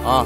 Ah.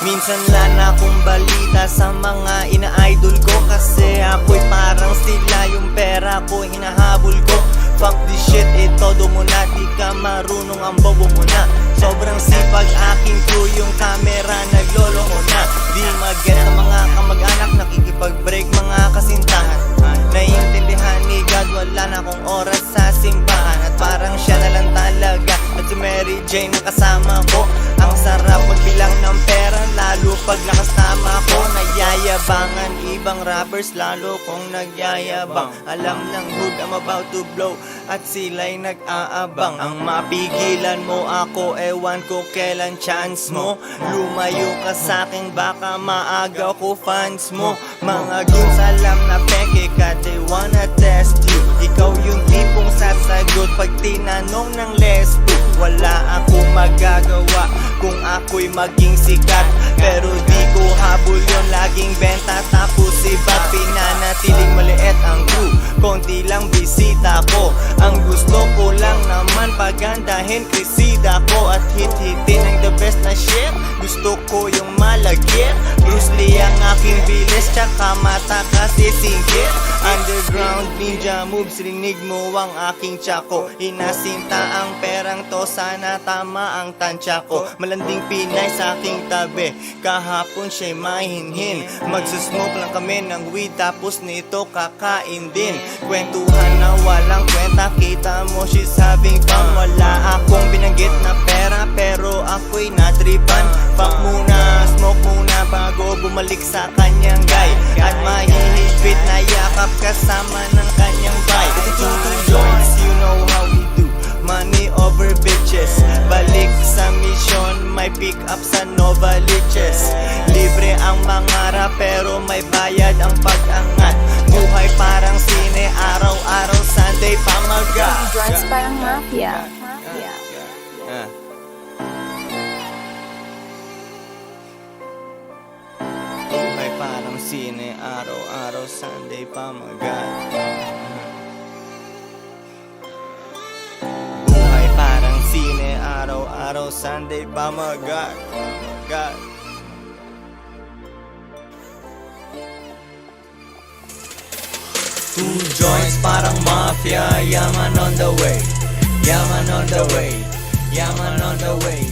Minsan lang akong balita sa mga ina-idol ko, kasi ako'y parang sila, yung pera ko hinahabol ko. Fuck this shit, itodo mo na, di ka marunong, ang bobo mo na. Sobrang sipag aking crew, yung camera nagloloko na. Di mag-get ang mga kamag-anak, nakikipag-break mga kasintahan. Naiintindihan ni God, wala na akong oras sa simbahan. At parang siya na lang talaga, at si Mary Jane ang kasama ko. Ang sarap magbilang ng pera, lalo pag nakasama ko. Nayayabangan ibang rappers, lalo kong nagyayabang. Alam ng hood I'm about to blow, at sila'y nag-aabang. Ang mapigilan mo ako, ewan ko kailan chance mo. Lumayo ka sa'kin, baka maagaw ko fans mo. Mga goons alam na peke ka, they wanna test you. Ikaw yung tipong sasagot pag tinanong ng lesbo. Wala akong magagawa kung ako'y maging sikat, pero di ko habol yun, laging benta tapos iba. Pinanatiling maliit ang crew, konti lang bisita ko. Ang gusto ko lang naman pagandahin kresida ko, at hit-hitin ang the best na shit. Gusto ko yung malagit, Bruce Lee ang aking bilis, tsaka mata kasi singgit. Underground ninja moves, rinig mo ang aking tsako. Inasinta ang perang to, sana tama ang tansya ko. Malanding Pinay sa aking tabi, kahapon siya'y mahinhin. Magsusmoke lang kami ng weed, tapos nito kakain din. Kwentuhan na walang kwenta, kita mo she's having fun. Wala akong binanggit na pera, pero ako'y natripan. Fuck muna, smoke muna bago bumalik sa kanyang guy. At mahihigpit na yakap kasama ng kanyang bike. Two joints, you know how we do, money over bitches. Balik sa mission, may pick up sa Novaliches. Libre ang mangarap, pero may bayad ang pag-angat. Buhay parang sine, araw-araw Sunday pamaga. Drugs parang mafia. Buhay parang sine, araw-araw Sunday pamaga. Buhay parang sine, araw-araw Sunday pamagat. Pamagat. Two joints parang mafia, yaman on the way. Yaman on the way. Yaman on the way.